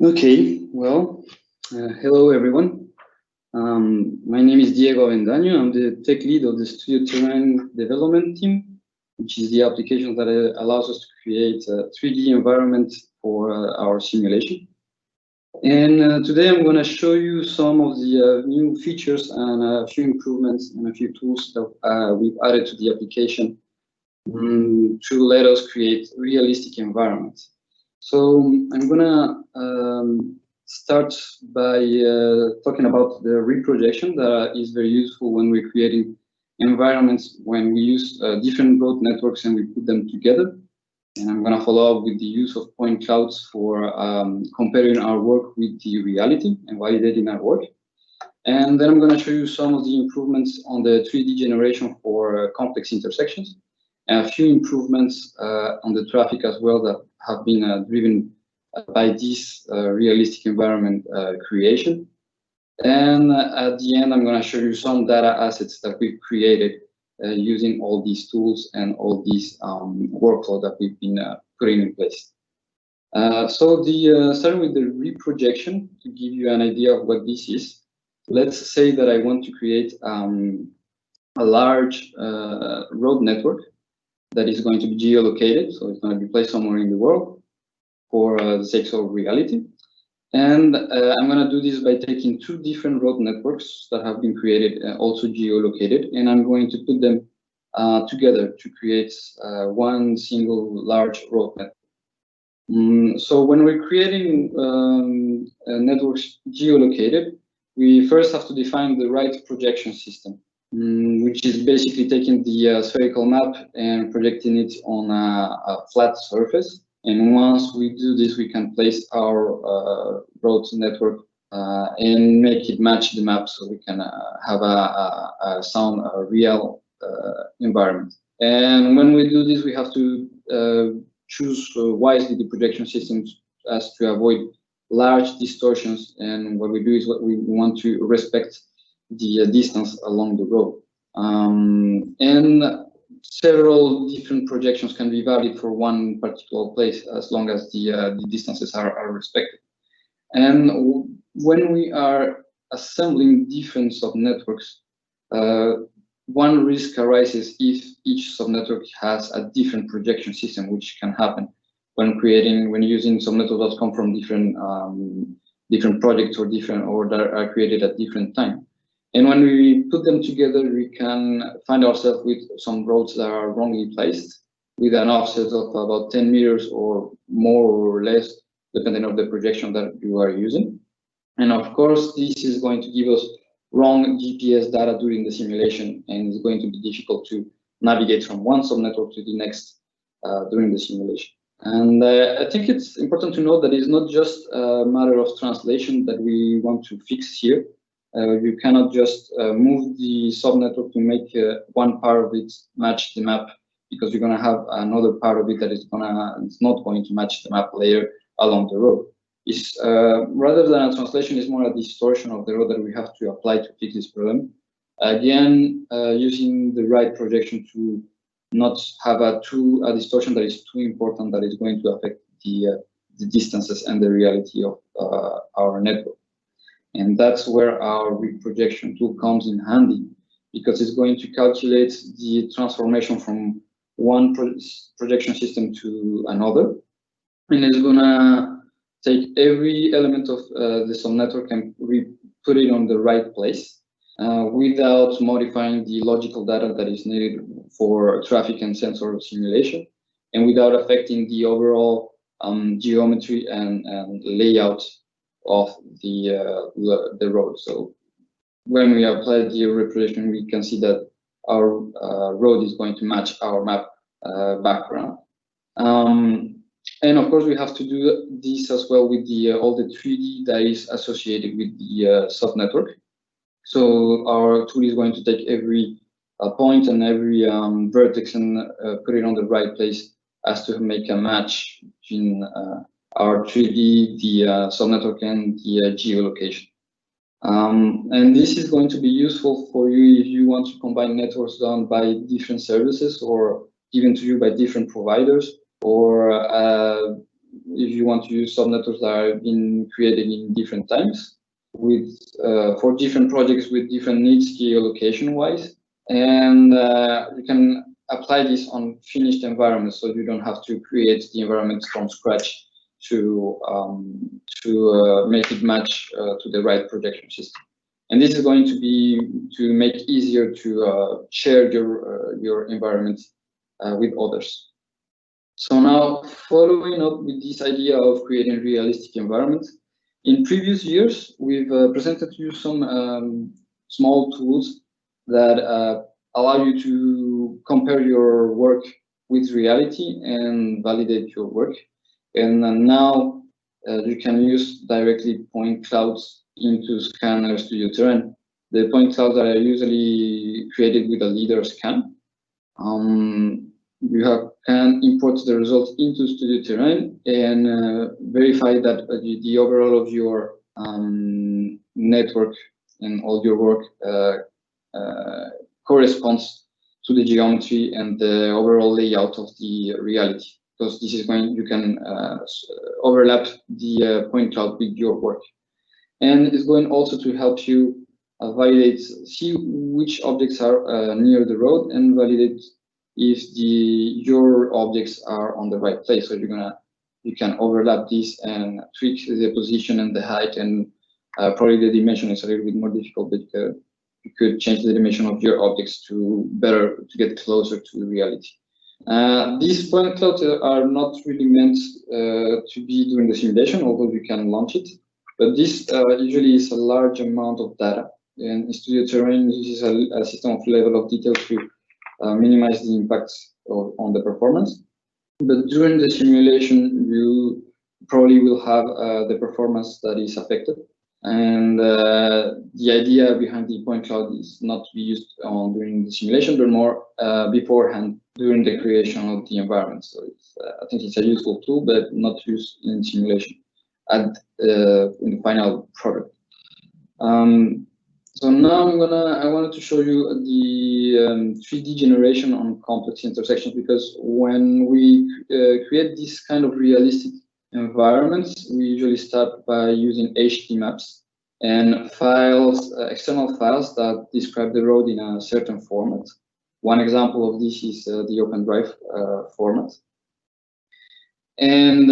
Okay, well, hello everyone. My name is Diego Avendaño. I'm the tech lead of the Studio Terrain development team, which is the application that allows us to create a 3D environment for our simulation. And today I'm going to show you some of the new features and a few improvements and a few tools that we've added to the application to let us create realistic environments. So I'm gonna start by talking about the reprojection that is very useful when we're creating environments when we use different road networks and we put them together. And I'm gonna follow up with the use of point clouds for comparing our work with the reality and validating our work. And then I'm gonna show you some of the improvements on the 3D generation for complex intersections, and a few improvements on the traffic as well that have been driven by this realistic environment creation. And at the end, I'm going to show you some data assets that we've created using all these tools and all these workflow that we've been putting in place. So starting with the reprojection, to give you an idea of what this is, let's say that I want to create a large road network that is going to be geolocated, so it's going to be placed somewhere in the world for the sake of reality. And I'm going to do this by taking two different road networks that have been created, also geolocated, and I'm going to put them together to create one single large road network. So when we're creating networks geolocated, we first have to define the right projection system, which is basically taking the spherical map and projecting it on a flat surface. And once we do this, we can place our road network and make it match the map, so we can have a sound, a real environment. And when we do this, we have to choose wisely the projection systems as to avoid large distortions. And what we do is we want to respect the distance along the road. And several different projections can be valid for one particular place as long as the distances are respected. And when we are assembling different subnetworks, one risk arises if each subnetwork has a different projection system, which can happen when using subnetworks that come from different projects or that are created at different time. And when we put them together, we can find ourselves with some roads that are wrongly placed, with an offset of about 10 meters or more or less, depending on the projection that you are using. And of course, this is going to give us wrong GPS data during the simulation, and it's going to be difficult to navigate from one subnetwork to the next during the simulation. And I think it's important to note that it's not just a matter of translation that we want to fix here. You cannot just move the subnetwork to make one part of it match the map, because you're going to have another part of it that it's not going to match the map later along the road. It's rather than a translation, it's more a distortion of the road that we have to apply to fix this problem. Again, using the right projection to not have a distortion that is too important, that is going to affect the distances and the reality of our network. And that's where our reprojection tool comes in handy, because it's going to calculate the transformation from one projection system to another. And it's going to take every element of the subnetwork and put it on the right place without modifying the logical data that is needed for traffic and sensor simulation, and without affecting the overall geometry and layout of the road. So when we apply the reprojection, we can see that our road is going to match our map background. And of course, we have to do this as well with all the 3D that is associated with the subnetwork. So our tool is going to take every point and every vertex and put it on the right place as to make a match between our 3D, the subnetwork, and the geolocation. And this is going to be useful for you if you want to combine networks done by different services or given to you by different providers, or if you want to use subnetworks that are been created in different times with for different projects with different needs geolocation wise, and you can apply this on finished environments, so you don't have to create the environment from scratch to make it match to the right projection system. And this is going to be to make it easier to share your environment with others. So now, following up with this idea of creating realistic environments, in previous years we've presented to you some small tools that allow you to compare your work with reality and validate your work. And now you can use directly point clouds into SCANeR Studio Terrain. The point clouds are usually created with a leader scan. You can import the result into Studio Terrain and verify that the overall of your network and all your work corresponds to the geometry and the overall layout of the reality, because this is when you can overlap the point cloud with your work. And it's going also to help you validate, see which objects are near the road, and validate if your objects are on the right place. So you can overlap this and tweak the position and the height, and probably the dimension is a little bit more difficult, but you could change the dimension of your objects to get closer to reality. These point clouds are not really meant to be during the simulation, although you can launch it. But this usually is a large amount of data, and in Studio Terrain uses a system of level of detail to minimize the impacts on the performance. But during the simulation, you probably will have the performance that is affected. And the idea behind the point cloud is not to be used during the simulation, but more beforehand during the creation of the environment. So I think it's a useful tool, but not used in simulation in the final product. So now I wanted to show you the 3D generation on complex intersections, because when we create this kind of realistic environments, we usually start by using HD maps and files, external files that describe the road in a certain format. One example of this is the OpenDrive format. And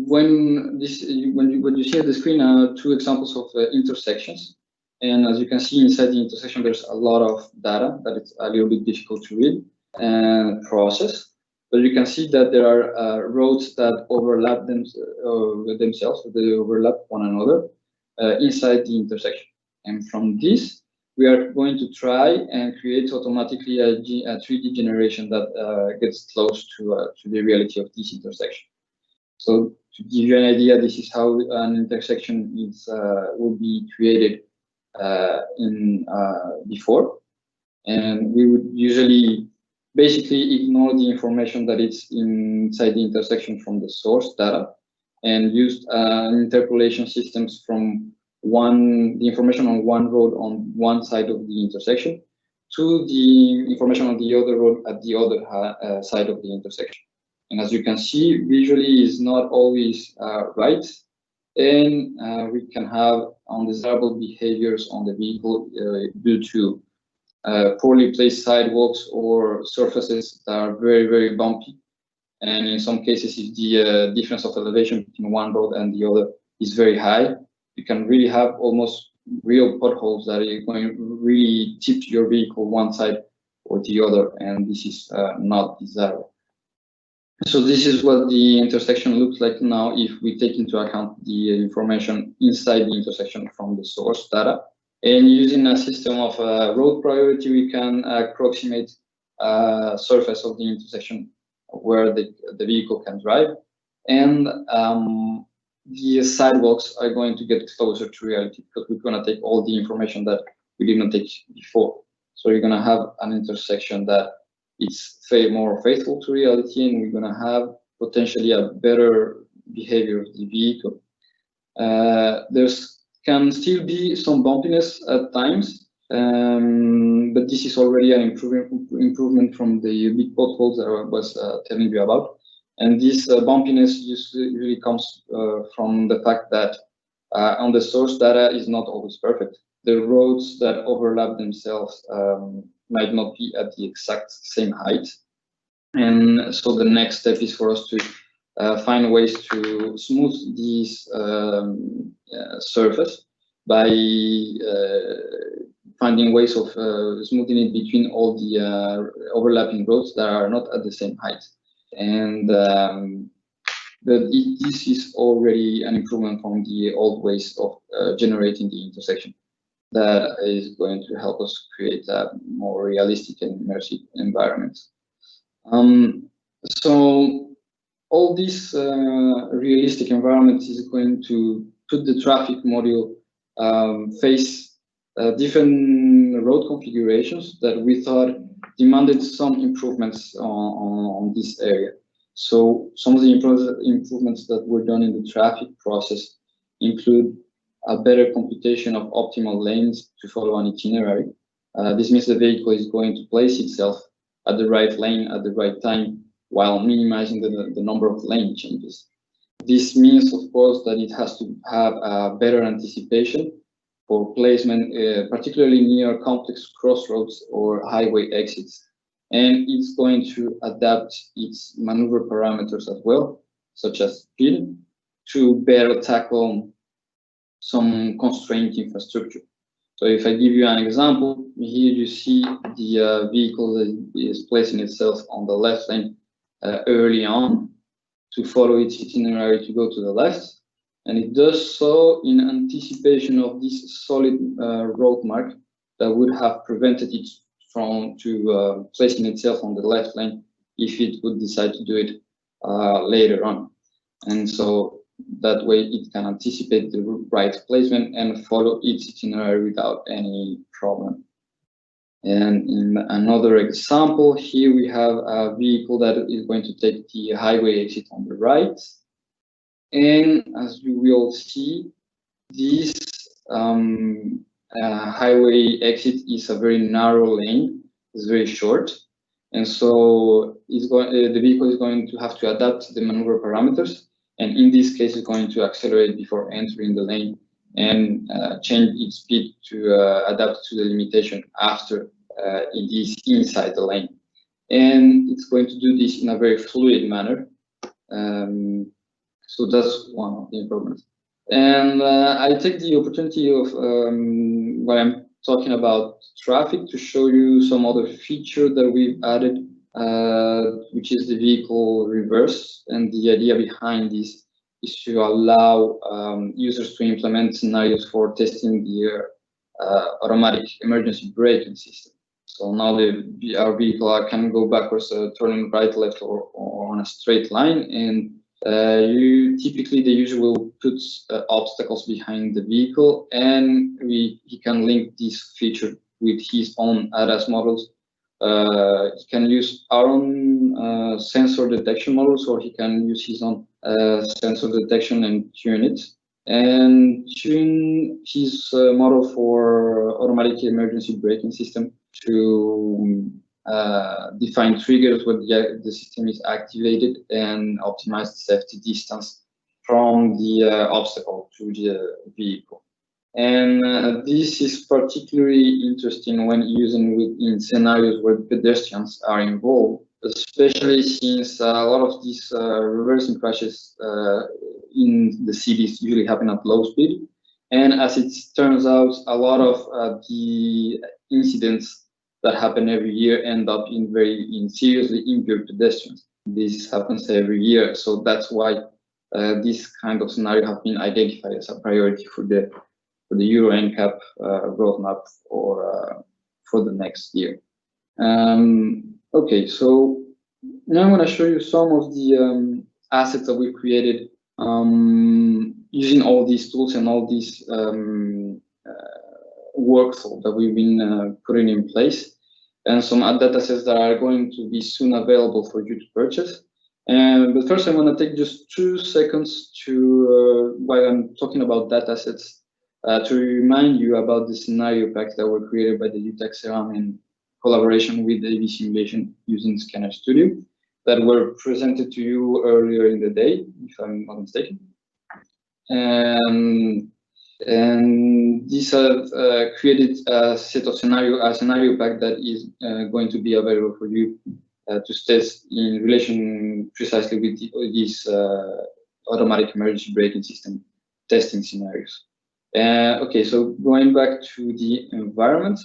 when you see at the screen are two examples of intersections. And as you can see inside the intersection, there's a lot of data that it's a little bit difficult to read and process. But you can see that there are roads that overlap themselves, so they overlap one another inside the intersection. And from this, we are going to try and create automatically a 3D generation that gets close to the reality of this intersection. So to give you an idea, this is how an intersection will be created before. And we would usually basically ignore the information that is inside the intersection from the source data and use interpolation systems from the information on one road on one side of the intersection to the information on the other road at the other side of the intersection. And as you can see, visually is not always right, and we can have undesirable behaviors on the vehicle due to poorly placed sidewalks or surfaces that are very, very bumpy. And in some cases, if the difference of elevation between one road and the other is very high, you can really have almost real potholes that are going to really tip your vehicle one side or the other, and this is not desirable. So this is what the intersection looks like now if we take into account the information inside the intersection from the source data. And using a system of road priority, we can approximate surface of the intersection where the vehicle can drive. And the sidewalks are going to get closer to reality because we're going to take all the information that we didn't take before. So you're going to have an intersection that it's more faithful to reality, and we're going to have potentially a better behavior of the vehicle. There's can still be some bumpiness at times, but this is already an improvement from the big potholes that I was telling you about. And this bumpiness usually comes from the fact that on the source data is not always perfect. The roads that overlap themselves might not be at the exact same height. And so the next step is for us to find ways to smooth this surface by finding ways of smoothing it between all the overlapping roads that are not at the same height. And this is already an improvement from the old ways of generating the intersection that is going to help us create a more realistic and immersive environment. So all this realistic environment is going to put the traffic module face different road configurations that we thought demanded some improvements on this area. So some of the improvements that were done in the traffic process include a better computation of optimal lanes to follow an itinerary. This means the vehicle is going to place itself at the right lane at the right time while minimizing the number of lane changes. This means, of course, that it has to have a better anticipation for placement, particularly near complex crossroads or highway exits. And it's going to adapt its maneuver parameters as well, such as speed, to better tackle some constrained infrastructure. So if I give you an example, here you see the vehicle that is placing itself on the left lane early on to follow its itinerary to go to the left. And it does so in anticipation of this solid road mark that would have prevented it from placing itself on the left lane if it would decide to do it later on. And so that way it can anticipate the right placement and follow its itinerary without any problem. And in another example, here we have a vehicle that is going to take the highway exit on the right. And as you will see, this highway exit is a very narrow lane, it's very short. And so the vehicle is going to have to adapt the maneuver parameters. And in this case, it's going to accelerate before entering the lane and change its speed to adapt to the limitation after it is inside the lane. And it's going to do this in a very fluid manner. So that's one of the improvements. And I take the opportunity of when I'm talking about traffic to show you some other feature that we've added, which is the vehicle reverse. And the idea behind this is to allow users to implement scenarios for testing the automatic emergency braking system. So now our vehicle can go backwards, turning right, left, or on a straight line. And typically the user will put obstacles behind the vehicle, and he can link this feature with his own ADAS models. He can use our own sensor detection models, or he can use his own sensor detection and tune it, and tune his model for automatic emergency braking system to define triggers when the system is activated and optimize the safety distance from the obstacle to the vehicle. And this is particularly interesting when using in scenarios where pedestrians are involved, especially since a lot of these reversing crashes in the cities usually happen at low speed. And as it turns out, a lot of the incidents that happen every year end up in seriously injured pedestrians. This happens every year, so that's why this kind of scenario have been identified as a priority for the Euro NCAP roadmap for the next year. Okay, so now I'm going to show you some of the assets that we created using all these tools and all these workflow that we've been putting in place, and some datasets that are going to be soon available for you to purchase. But first, I want to take just 2 seconds to, while I'm talking about datasets, to remind you about the scenario packs that were created by the UTAC CERAM in collaboration with AVSimulation using SCANeR Studio. that were presented to you earlier in the day, if I'm not mistaken. And these have created a set of scenario pack that is going to be available for you to test in relation precisely with these automatic emergency braking system testing scenarios. Okay, so going back to the environment,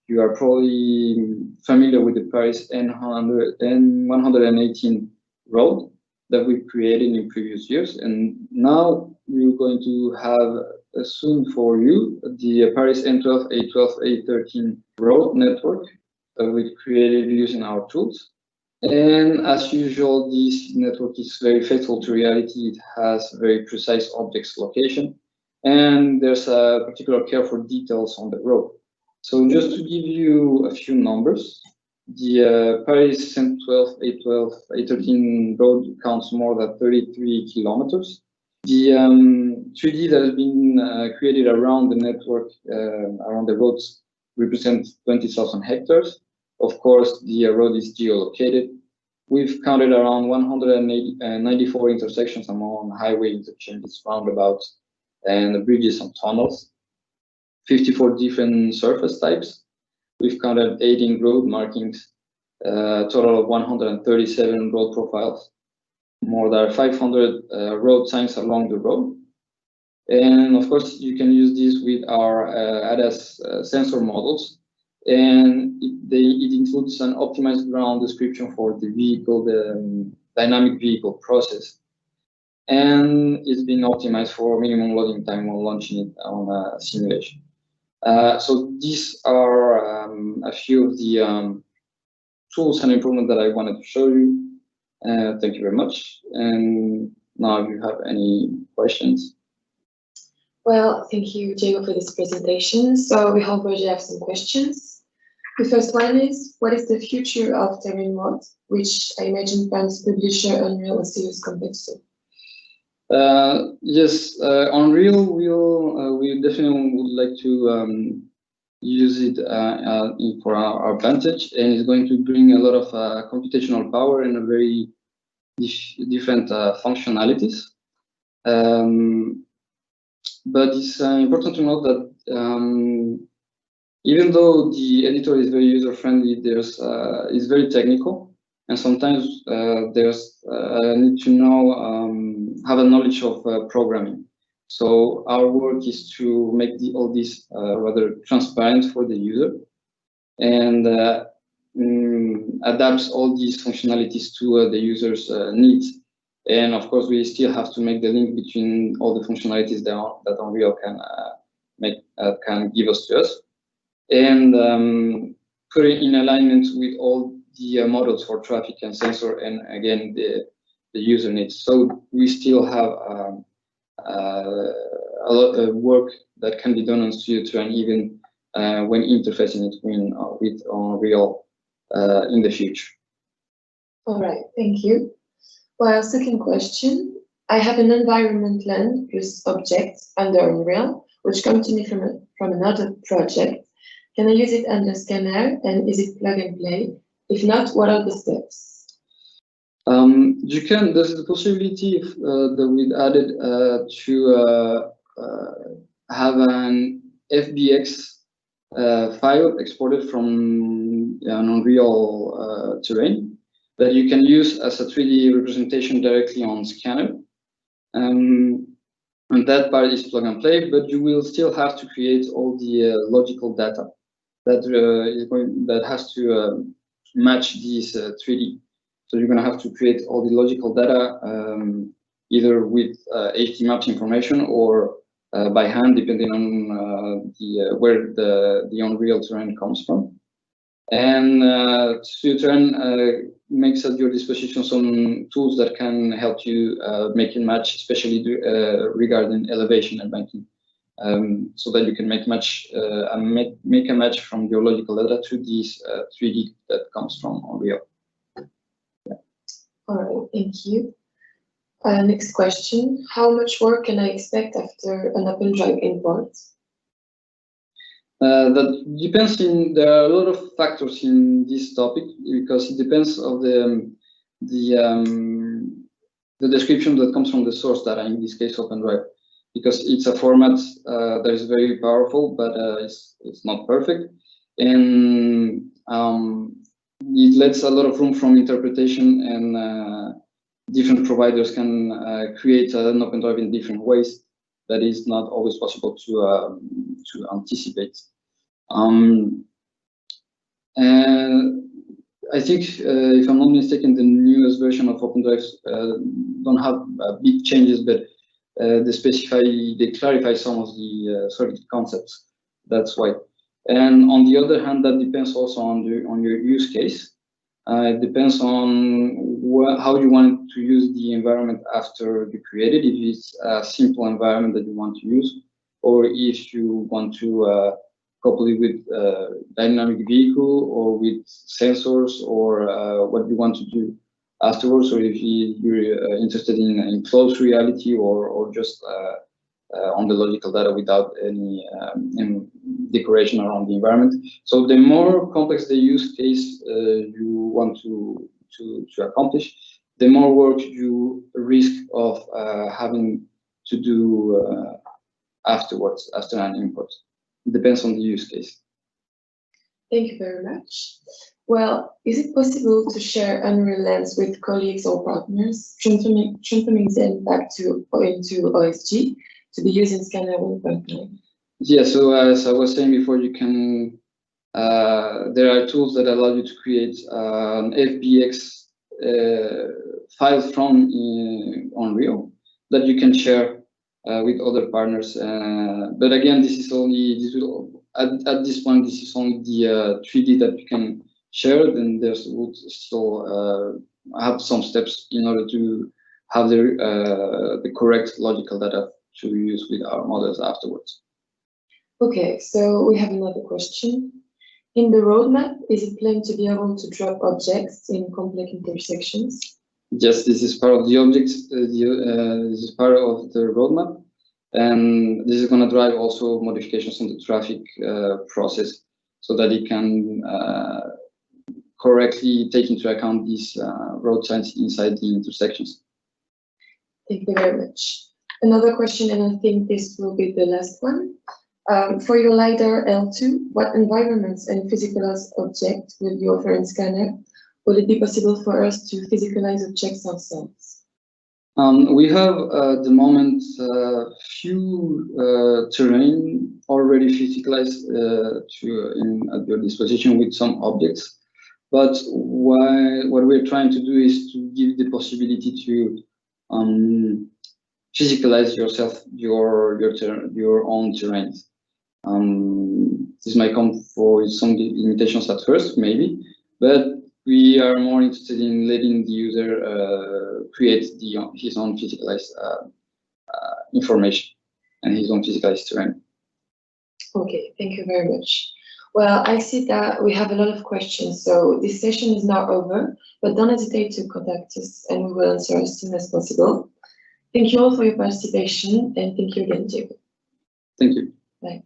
you are probably familiar with the Paris N118 road that we created in previous years, and now we're going to have soon for you the Paris N12, A12, A13 road network that we created using our tools. And as usual, this network is very faithful to reality. It has very precise objects location, and there's a particular care for details on the road. So just to give you a few numbers, the Paris N12, A12, A13 road counts more than 33 kilometers. The 3D that has been created around the network, around the roads, represents 20,000 hectares. Of course, the road is geolocated. We've counted around 194 intersections among highway interchanges, roundabouts, and bridges and tunnels. 54 different surface types. We've counted 18 road markings, a total of 137 road profiles, more than 500 road signs along the road. And of course, you can use this with our ADAS sensor models. And it includes an optimized ground description for the vehicle, the dynamic vehicle process. And it's been optimized for minimum loading time when launching it on a simulation. So these are a few of the tools and improvements that I wanted to show you. Thank you very much. And now, if you have any questions. Well, thank you, Diego, for this presentation. So we already have some questions. The first one is, what is the future of terrain mode, which I imagine plans publisher Unreal a serious competitor? Yes, Unreal we definitely would like to use it for our advantage, and it's going to bring a lot of computational power and a very different functionalities. But it's important to note that even though the editor is very user-friendly, it's very technical, and sometimes there's need to know have a knowledge of programming. So our work is to make all this rather transparent for the user, and adapts all these functionalities to the user's needs. And of course, we still have to make the link between all the functionalities that Unreal can give us to us, and put it in alignment with all the models for traffic and sensor, and again the user needs. So we still have a lot of work that can be done on Studio Terrain, even when interfacing it with Unreal in the future. All right, thank you. Well, second question. I have an environment land plus object under Unreal, which comes to me from another project. Can I use it under SCANeR, and is it plug and play? If not, what are the steps? You can. There's the possibility that we've added to have an FBX file exported from an Unreal terrain that you can use as a 3D representation directly on SCANeR. And that part is plug and play, but you will still have to create all the logical data that has to match these 3D. So you're going to have to create all the logical data either with HD maps information or by hand, depending on where the Unreal terrain comes from. And Studio Terrain makes at your disposition some tools that can help you make a match, especially regarding elevation and banking, so that you can make a match from your logical data to this 3D that comes from Unreal. Yeah. All right, thank you. Next question. How much work can I expect after an OpenDrive import? That depends. There are a lot of factors in this topic, because it depends on the description that comes from the source data, in this case OpenDrive, because it's a format that is very powerful, but it's not perfect, and it lets a lot of room from interpretation, and different providers can create an OpenDrive in different ways that is not always possible to anticipate. And I think, if I'm not mistaken, the newest version of OpenDrive don't have big changes, but they clarify some of the sort of concepts. That's why. And on the other hand, that depends also on your use case. It depends on how you want to use the environment after you create it. If it's a simple environment that you want to use, or if you want to couple it with dynamic vehicle, or with sensors, or what you want to do afterwards, or if you're interested in close reality, or just on the logical data without any decoration around the environment. So the more complex the use case you want to accomplish, the more work you risk of having to do afterwards, after an import. It depends on the use case. Thank you very much. Well, is it possible to share Unreal Lens with colleagues or partners, transforming them back into OSG to be used in SCANeR 1.9? Yeah, so as I was saying before, you can, there are tools that allow you to create an FBX file from Unreal that you can share with other partners. But again, this is only, at this point, this is only the 3D that you can share. Then there's would still have some steps in order to have the correct logical data to use with our models afterwards. Okay, so we have another question. In the roadmap, is it planned to be able to drop objects in complex intersections? Yes, this is part of the objects. This is part of the roadmap, and this is going to drive also modifications on the traffic process, so that it can correctly take into account these road signs inside the intersections. Thank you very much. Another question, and I think this will be the last one. For your LiDAR L2, what environments and physicalized objects will you offer in SCANeR? Will it be possible for us to physicalize objects ourselves? We have at the moment few terrain already physicalized at your disposition with some objects. But what we're trying to do is to give the possibility to physicalize yourself your own terrains. This might come for some limitations at first, maybe, but we are more interested in letting the user create his own physicalized information and his own physicalized terrain. Okay, thank you very much. Well, I see that we have a lot of questions, so this session is now over, but don't hesitate to contact us and we will answer as soon as possible. Thank you all for your participation, and thank you again, Diego. Thank you. Bye.